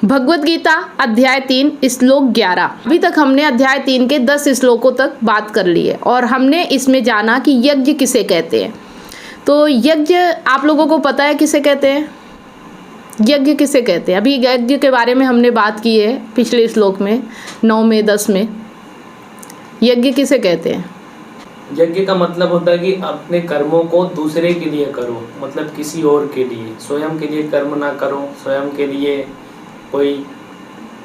भगवत गीता अध्याय 3 श्लोक 11। अभी तक हमने अध्याय 3 के 10 श्लोकों तक बात कर ली है और हमने इसमें जाना कि यज्ञ किसे कहते हैं। तो यज्ञ आप लोगों को पता है किसे कहते हैं? यज्ञ किसे कहते हैं? अभी यज्ञ के बारे में हमने बात की है पिछले श्लोक में 9 में 10 में। यज्ञ किसे कहते हैं? यज्ञ का मतलब होता है कि अपने कर्मों को दूसरे के लिए करो, मतलब किसी और के लिए, स्वयं के लिए कर्म ना करो, स्वयं के लिए कोई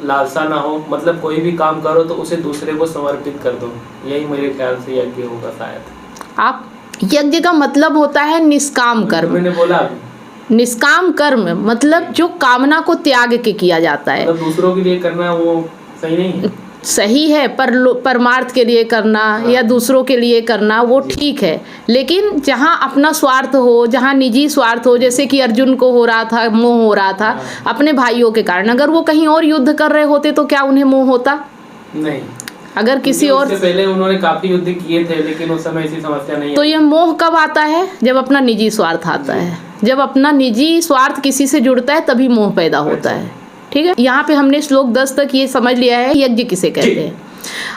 लालसा ना हो, मतलब कोई भी काम करो तो उसे दूसरे को समर्पित कर दो। यही मेरे ख्याल से यज्ञ होगा शायद। आप यज्ञ का मतलब होता है निष्काम कर्म। मैंने बोला अभी निष्काम कर्म मतलब जो कामना को त्याग के किया जाता है। मतलब दूसरों के लिए करना वो सही नहीं है। सही है, पर परमार्थ के लिए करना या दूसरों के लिए करना वो ठीक है, लेकिन जहाँ अपना स्वार्थ हो, जहाँ निजी स्वार्थ हो, जैसे कि अर्जुन को हो रहा था, मोह हो रहा था अपने भाइयों के कारण। अगर वो कहीं और युद्ध कर रहे होते तो क्या उन्हें मोह होता? नहीं। अगर किसी और से पहले उन्होंने काफी युद्ध किए थे, लेकिन उस समय ऐसी समस्या नहीं है। तो ये मोह कब आता है? जब अपना निजी स्वार्थ आता है। जब अपना निजी स्वार्थ किसी से जुड़ता है तभी मोह पैदा होता है। ठीक है, यहाँ पे हमने श्लोक 10 तक ये समझ लिया है यज्ञ किसे कहते हैं।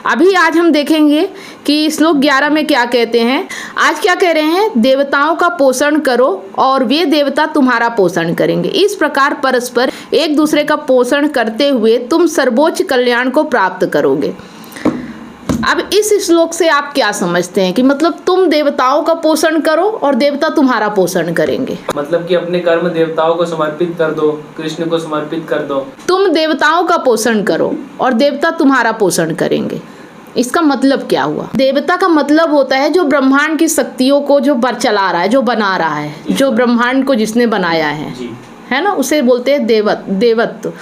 अभी आज हम देखेंगे कि श्लोक 11 में क्या कहते हैं। आज क्या कह रहे हैं? देवताओं का पोषण करो और वे देवता तुम्हारा पोषण करेंगे। इस प्रकार परस्पर एक दूसरे का पोषण करते हुए तुम सर्वोच्च कल्याण को प्राप्त करोगे। अब इस श्लोक से आप क्या समझते हैं कि मतलब तुम देवताओं का पोषण करो और देवता तुम्हारा पोषण करेंगे। मतलब कि अपने कर्म देवताओं को समर्पित कर दो, कृष्ण को समर्पित कर दो। तुम देवताओं का पोषण करो और देवता तुम्हारा पोषण करेंगे। इसका मतलब क्या हुआ? देवता का मतलब होता है जो ब्रह्मांड की शक्तियों को जो चला रहा है, जो बना रहा है, जो ब्रह्मांड को जिसने बनाया है ना, उसे बोलते हैं देवत्व।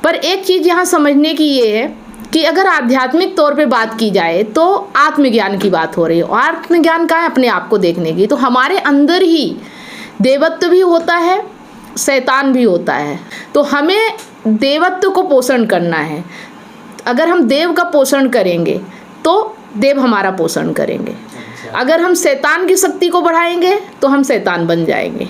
पर एक चीज यहाँ समझने की ये है कि अगर आध्यात्मिक तौर पे बात की जाए तो आत्मज्ञान की बात हो रही है। और आत्मज्ञान का है अपने आप को देखने की। तो हमारे अंदर ही देवत्व भी होता है, शैतान भी होता है। तो हमें देवत्व को पोषण करना है। अगर हम देव का पोषण करेंगे तो देव हमारा पोषण करेंगे। अगर हम शैतान की शक्ति को बढ़ाएंगे तो हम शैतान बन जाएंगे,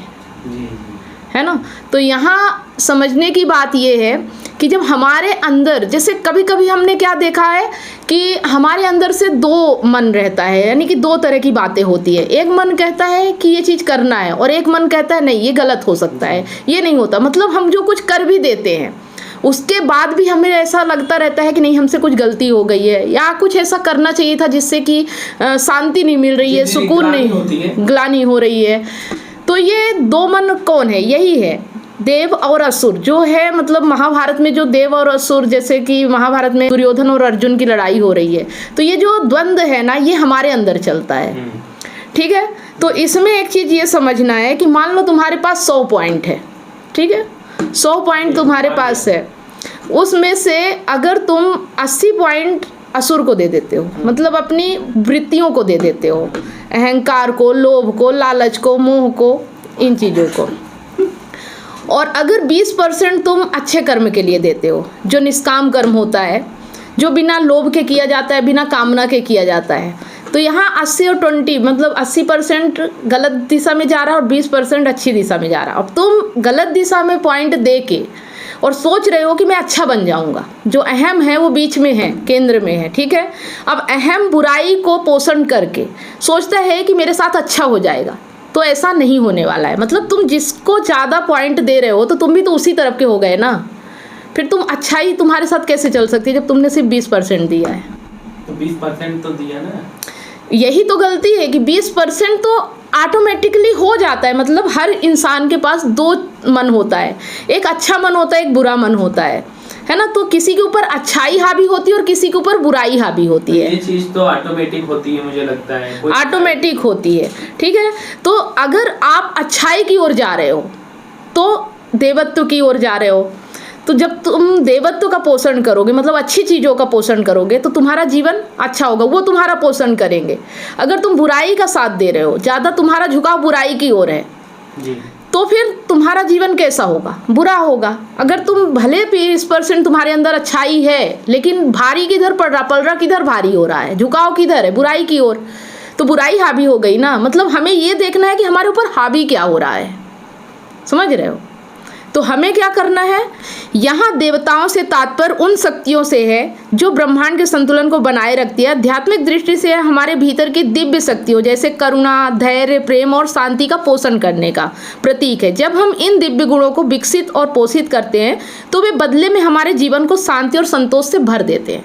है ना। तो यहाँ समझने की बात ये है कि जब हमारे अंदर, जैसे कभी कभी हमने क्या देखा है कि हमारे अंदर से दो मन रहता है, यानी कि दो तरह की बातें होती है। एक मन कहता है कि ये चीज़ करना है और एक मन कहता है नहीं ये गलत हो सकता है, ये नहीं होता। मतलब हम जो कुछ कर भी देते हैं उसके बाद भी हमें ऐसा लगता रहता है कि नहीं हमसे कुछ गलती हो गई है या कुछ ऐसा करना चाहिए था जिससे कि शांति नहीं मिल रही है, सुकून नहीं, ग्लानि हो रही है। तो ये दो मन कौन है? यही है देव और असुर जो है। मतलब महाभारत में जो देव और असुर, जैसे कि महाभारत में दुर्योधन और अर्जुन की लड़ाई हो रही है, तो ये जो द्वंद्व है ना, ये हमारे अंदर चलता है। ठीक है, तो इसमें एक चीज़ ये समझना है कि मान लो तुम्हारे पास 100 पॉइंट है, ठीक है, 100 पॉइंट तुम्हारे पास है। उसमें से अगर तुम 80 पॉइंट असुर को दे देते हो, मतलब अपनी वृत्तियों को दे देते हो, अहंकार को, लोभ को, लालच को, मोह को, इन चीज़ों को, और अगर 20% तुम अच्छे कर्म के लिए देते हो, जो निष्काम कर्म होता है, जो बिना लोभ के किया जाता है, बिना कामना के किया जाता है, तो यहाँ 80 और 20 मतलब 80% गलत दिशा में जा रहा है और 20% अच्छी दिशा में जा रहा है। अब तुम गलत दिशा में पॉइंट दे के और सोच रहे हो कि मैं अच्छा बन जाऊंगा, जो अहम है वो बीच में है, केंद्र में है, ठीक है। अब अहम बुराई को पोषण करके सोचता है कि मेरे साथ अच्छा हो जाएगा, तो ऐसा नहीं होने वाला है। मतलब तुम जिसको ज़्यादा पॉइंट दे रहे हो तो तुम भी तो उसी तरफ के हो गए ना। फिर तुम अच्छाई तुम्हारे साथ कैसे चल सकती है जब तुमने सिर्फ 20% दिया है? तो 20% तो दिया ना। यही तो गलती है कि 20% तो ऑटोमेटिकली हो जाता है। मतलब हर इंसान के पास दो मन होता है, एक अच्छा मन होता है, एक बुरा मन होता है ना। तो किसी के ऊपर अच्छाई हावी होती है और किसी के ऊपर बुराई हावी होती है। ये चीज तो ऑटोमेटिक होती है, मुझे लगता है ऑटोमेटिक होती है, ठीक है। तो अगर आप अच्छाई की ओर जा रहे हो तो देवत्व की ओर जा रहे हो, तो जब तुम देवत्व का पोषण करोगे, मतलब अच्छी चीज़ों का पोषण करोगे, तो तुम्हारा जीवन अच्छा होगा, वो तुम्हारा पोषण करेंगे। अगर तुम बुराई का साथ दे रहे हो, ज़्यादा तुम्हारा झुकाव बुराई की ओर है जी, तो फिर तुम्हारा जीवन कैसा होगा? बुरा होगा। अगर तुम भले 20% तुम्हारे अंदर अच्छाई है, लेकिन भारी किधर पड़ रहा, पलड़ा किधर भारी हो रहा है, झुकाव किधर है? बुराई की ओर, तो बुराई हावी हो गई ना। मतलब हमें ये देखना है कि हमारे ऊपर हावी क्या हो रहा है, समझ रहे हो। तो हमें क्या करना है, यहाँ देवताओं से तात्पर्य उन शक्तियों से है जो ब्रह्मांड के संतुलन को बनाए रखती है। आध्यात्मिक दृष्टि से हमारे भीतर की दिव्य शक्तियों जैसे करुणा, धैर्य, प्रेम और शांति का पोषण करने का प्रतीक है। जब हम इन दिव्य गुणों को विकसित और पोषित करते हैं तो वे बदले में हमारे जीवन को शांति और संतोष से भर देते हैं।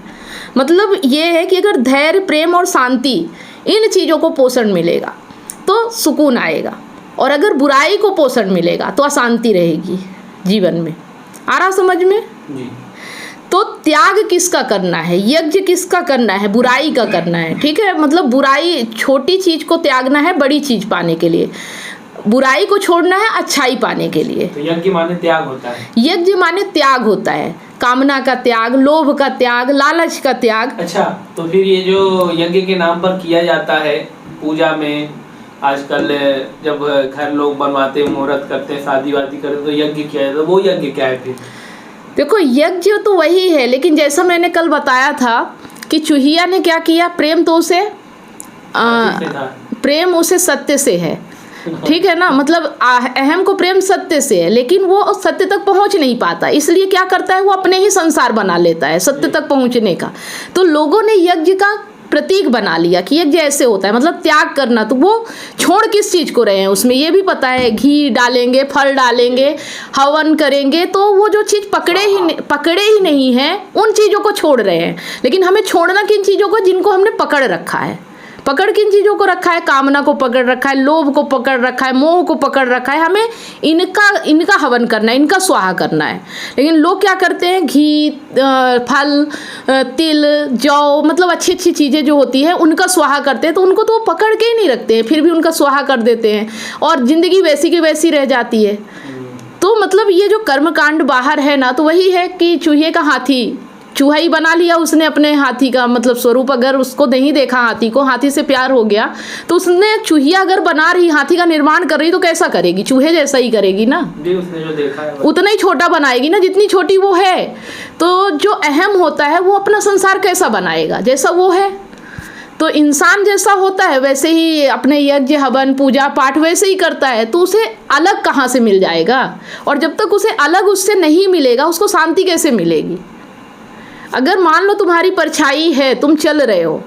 मतलब ये है कि अगर धैर्य, प्रेम और शांति इन चीज़ों को पोषण मिलेगा तो सुकून आएगा, और अगर बुराई को पोषण मिलेगा तो अशांति रहेगी जीवन में। आ रहा समझ में जी। तो त्याग किसका करना है, यज्ञ किसका करना है, बुराई का करना है। ठीक है, मतलब बुराई, छोटी चीज को त्यागना है बड़ी चीज पाने के लिए, बुराई को छोड़ना है अच्छाई पाने के लिए। तो यज्ञ माने त्याग होता है। यज्ञ माने त्याग होता है, कामना का त्याग, लोभ का त्याग, लालच का त्याग। अच्छा, तो फिर ये जो यज्ञ के नाम पर किया जाता है पूजा में, आजकल जब घर लोग बनवाते, मुहूर्त करते, शादी वादी करते, तो यज्ञ क्या है, तो वो यज्ञ क्या है फिर? देखो यज्ञ तो वही है, लेकिन जैसा मैंने कल बताया था कि चूहिया ने क्या किया, प्रेम तो उसे प्रेम उसे सत्य से है। ठीक है ना, मतलब अहम को प्रेम सत्य से है, लेकिन वो सत्य तक पहुंच नहीं पाता, इसलिए क्या करता है, वो अपने ही संसार बना लेता है सत्य तक पहुंचने का। तो लोगों ने यज्ञ का प्रतीक बना लिया कि यज्ञ ऐसे होता है, मतलब त्याग करना। तो वो छोड़ किस चीज को रहे हैं, उसमें ये भी पता है घी डालेंगे, फल डालेंगे, हवन करेंगे, तो वो जो चीज पकड़े ही नहीं है उन चीजों को छोड़ रहे हैं। लेकिन हमें छोड़ना किन चीजों को, जिनको हमने पकड़ रखा है। पकड़ किन चीज़ों को रखा है, कामना को पकड़ रखा है, लोभ को पकड़ रखा है, मोह को पकड़ रखा है। हमें इनका हवन करना है, इनका स्वाहा करना है। लेकिन लोग क्या करते हैं, घी, फल, तिल, जौ, मतलब अच्छी अच्छी चीज़ें जो होती है उनका स्वाहा करते हैं, तो उनको तो वो पकड़ के ही नहीं रखते हैं, फिर भी उनका स्वाहा कर देते हैं और ज़िंदगी वैसी की वैसी रह जाती है। तो मतलब ये जो कर्मकांड बाहर है ना, तो वही है कि चूहे का हाथी, चूहा ही बना लिया उसने अपने हाथी का मतलब स्वरूप। अगर उसको नहीं देखा हाथी को, हाथी से प्यार हो गया, तो उसने चूहिया अगर बना रही, हाथी का निर्माण कर रही, तो कैसा करेगी, चूहे जैसा ही करेगी ना। उसने जो देखा है उतना ही छोटा बनाएगी ना जितनी छोटी वो है। तो जो अहम होता है वो अपना संसार कैसा बनाएगा, जैसा वो है। तो इंसान जैसा होता है वैसे ही अपने यज्ञ, हवन, पूजा पाठ वैसे ही करता है, तो उसे अलग कहाँ से मिल जाएगा। और जब तक उसे अलग उससे नहीं मिलेगा, उसको शांति कैसे मिलेगी। अगर मान लो तुम्हारी परछाई है, तुम चल रहे हो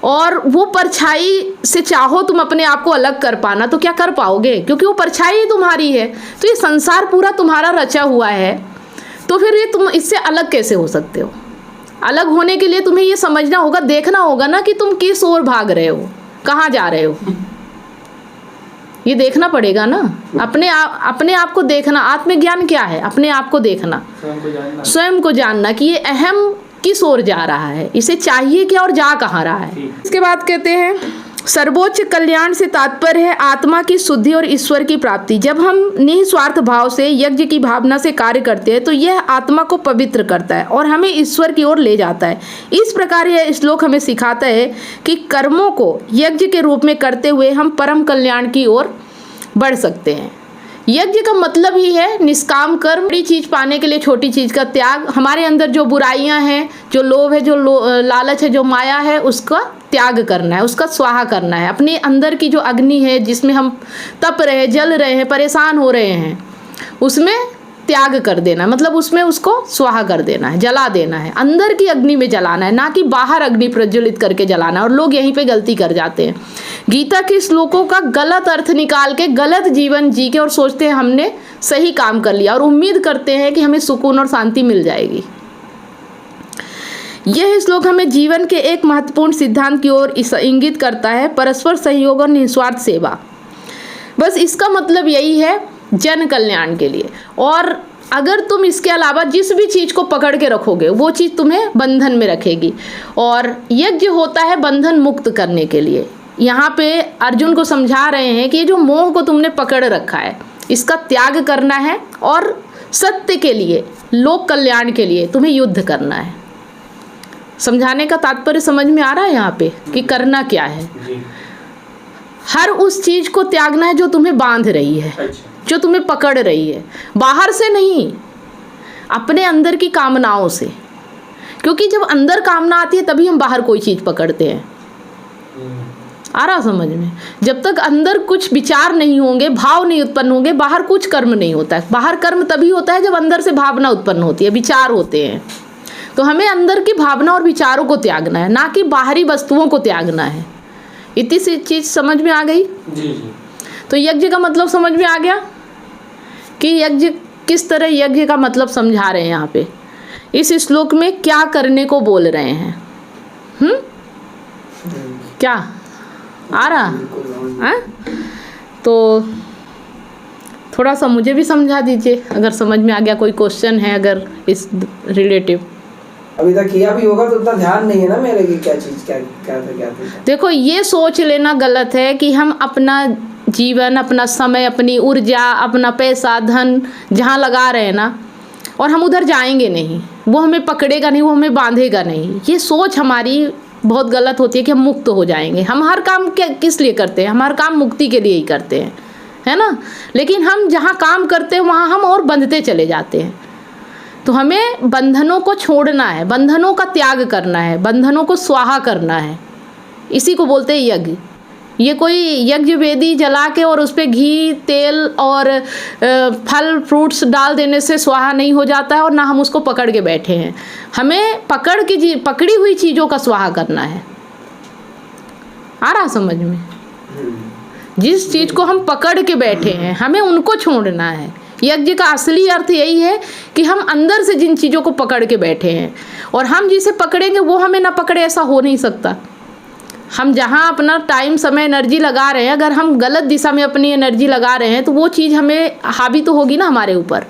और वो परछाई से चाहो तुम अपने आप को अलग कर पाना, तो क्या कर पाओगे, क्योंकि वो परछाई ही तुम्हारी है। तो ये संसार पूरा तुम्हारा रचा हुआ है, तो फिर ये तुम इससे अलग कैसे हो सकते हो। अलग होने के लिए तुम्हें ये समझना होगा, देखना होगा ना कि तुम किस ओर भाग रहे हो, कहाँ जा रहे हो, ये देखना पड़ेगा ना। अपने आप को देखना। आत्मज्ञान क्या है, अपने आप को देखना, स्वयं को जानना कि ये अहम किस ओर जा रहा है, इसे चाहिए क्या और जा कहाँ रहा है। इसके बाद कहते हैं सर्वोच्च कल्याण से तात्पर्य है आत्मा की शुद्धि और ईश्वर की प्राप्ति। जब हम निस्वार्थ भाव से यज्ञ की भावना से कार्य करते हैं तो यह आत्मा को पवित्र करता है और हमें ईश्वर की ओर ले जाता है। इस प्रकार यह श्लोक हमें सिखाता है कि कर्मों को यज्ञ के रूप में करते हुए हम परम कल्याण की ओर बढ़ सकते हैं। यज्ञ का मतलब ही है निष्काम कर्म, बड़ी चीज़ पाने के लिए छोटी चीज़ का त्याग। हमारे अंदर जो बुराइयां हैं, जो लोभ है, जो लालच है, जो माया है, उसका त्याग करना है, उसका स्वाहा करना है। अपने अंदर की जो अग्नि है जिसमें हम तप रहे हैं, जल रहे हैं, परेशान हो रहे हैं, उसमें त्याग कर देना, मतलब उसमें उसको स्वाहा कर देना है, जला देना है। अंदर की अग्नि में जलाना है, ना कि बाहर अग्नि प्रज्वलित करके जलाना है। और लोग यहीं पे गलती कर जाते हैं, गीता के श्लोकों का गलत अर्थ निकाल के गलत जीवन जी के और सोचते हैं हमने सही काम कर लिया और उम्मीद करते हैं कि हमें सुकून और शांति मिल जाएगी। यह श्लोक हमें जीवन के एक महत्वपूर्ण सिद्धांत की ओर इंगित करता है, परस्पर सहयोग और निस्वार्थ सेवा। बस इसका मतलब यही है, जन कल्याण के लिए। और अगर तुम इसके अलावा जिस भी चीज़ को पकड़ के रखोगे वो चीज़ तुम्हें बंधन में रखेगी। और यज्ञ होता है बंधन मुक्त करने के लिए। यहाँ पे अर्जुन को समझा रहे हैं कि ये जो मोह को तुमने पकड़ रखा है इसका त्याग करना है और सत्य के लिए, लोक कल्याण के लिए तुम्हें युद्ध करना है। समझाने का तात्पर्य समझ में आ रहा है यहाँ पे कि करना क्या है। हर उस चीज़ को त्यागना है जो तुम्हें बांध रही है, जो तुम्हें पकड़ रही है, बाहर से नहीं, अपने अंदर की कामनाओं से। क्योंकि जब अंदर कामना आती है तभी हम बाहर कोई चीज़ पकड़ते हैं। आ रहा समझ में? जब तक अंदर कुछ विचार नहीं होंगे, भाव नहीं उत्पन्न होंगे, बाहर कुछ कर्म नहीं होता है। बाहर कर्म तभी होता है जब अंदर से भावना उत्पन्न होती है, विचार होते हैं। तो हमें अंदर की भावना और विचारों को त्यागना है, ना कि बाहरी वस्तुओं को त्यागना है। इतनी सी चीज़ समझ में आ गई? जी जी। तो यज्ञ का मतलब समझ में आ गया कि यज्ञ किस तरह, यज्ञ का मतलब समझा रहे हैं यहाँ पे इस श्लोक में, क्या करने को बोल रहे हैं। क्या आ रहा है? तो थोड़ा सा मुझे भी समझा दीजिए अगर समझ में आ गया। कोई क्वेश्चन है अगर इस रिलेटिव? अभी तक किया भी होगा तो उतना ध्यान नहीं है ना मेरे की क्या चीज़ क्या क्या था। देखो, ये सोच लेना गलत है कि हम अपना जीवन, अपना समय, अपनी ऊर्जा, अपना पैसा, धन जहाँ लगा रहे हैं ना, और हम उधर जाएंगे नहीं, वो हमें पकड़ेगा नहीं, वो हमें बांधेगा नहीं। ये सोच हमारी बहुत गलत होती है कि हम मुक्त हो जाएंगे। हम हर काम किस लिए करते हैं? हम हर काम मुक्ति के लिए ही करते हैं, है ना? लेकिन हम जहाँ काम करते हैं वहाँ हम और बंधते चले जाते हैं। तो हमें बंधनों को छोड़ना है, बंधनों का त्याग करना है, बंधनों को स्वाहा करना है। इसी को बोलते हैं यज्ञ। ये कोई यज्ञ वेदी जला के और उस पर घी, तेल और फल फ्रूट्स डाल देने से स्वाहा नहीं हो जाता है, और ना हम उसको पकड़ के बैठे हैं। हमें पकड़ी हुई चीज़ों का स्वाहा करना है। आ रहा समझ में? जिस चीज़ को हम पकड़ के बैठे हैं हमें उनको छोड़ना है। यज्ञ का असली अर्थ यही है कि हम अंदर से जिन चीज़ों को पकड़ के बैठे हैं, और हम जिसे पकड़ेंगे वो हमें ना पकड़े, ऐसा हो नहीं सकता। हम जहाँ अपना टाइम, समय, एनर्जी लगा रहे हैं, अगर हम गलत दिशा में अपनी एनर्जी लगा रहे हैं तो वो चीज़ हमें हावी तो होगी ना हमारे ऊपर।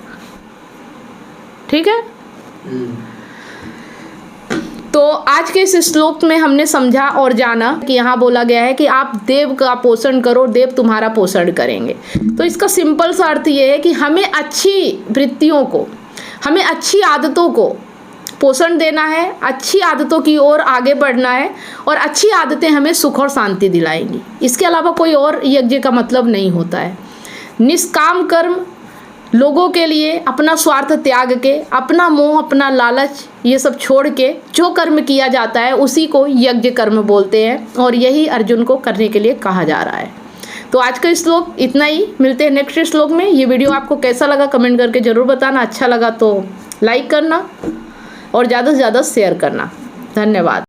ठीक है? तो आज के इस श्लोक में हमने समझा और जाना कि यहाँ बोला गया है कि आप देव का पोषण करो, देव तुम्हारा पोषण करेंगे। तो इसका सिंपल सा अर्थ ये है कि हमें अच्छी वृत्तियों को, हमें अच्छी आदतों को पोषण देना है, अच्छी आदतों की ओर आगे बढ़ना है, और अच्छी आदतें हमें सुख और शांति दिलाएंगी। इसके अलावा कोई और यज्ञ का मतलब नहीं होता है। निष्काम कर्म, लोगों के लिए अपना स्वार्थ त्याग के, अपना मोह, अपना लालच, ये सब छोड़ के जो कर्म किया जाता है उसी को यज्ञ कर्म बोलते हैं, और यही अर्जुन को करने के लिए कहा जा रहा है। तो आज का श्लोक इतना ही। मिलते हैं नेक्स्ट श्लोक में। ये वीडियो आपको कैसा लगा कमेंट करके ज़रूर बताना। अच्छा लगा तो लाइक करना और ज़्यादा से ज़्यादा शेयर करना। धन्यवाद।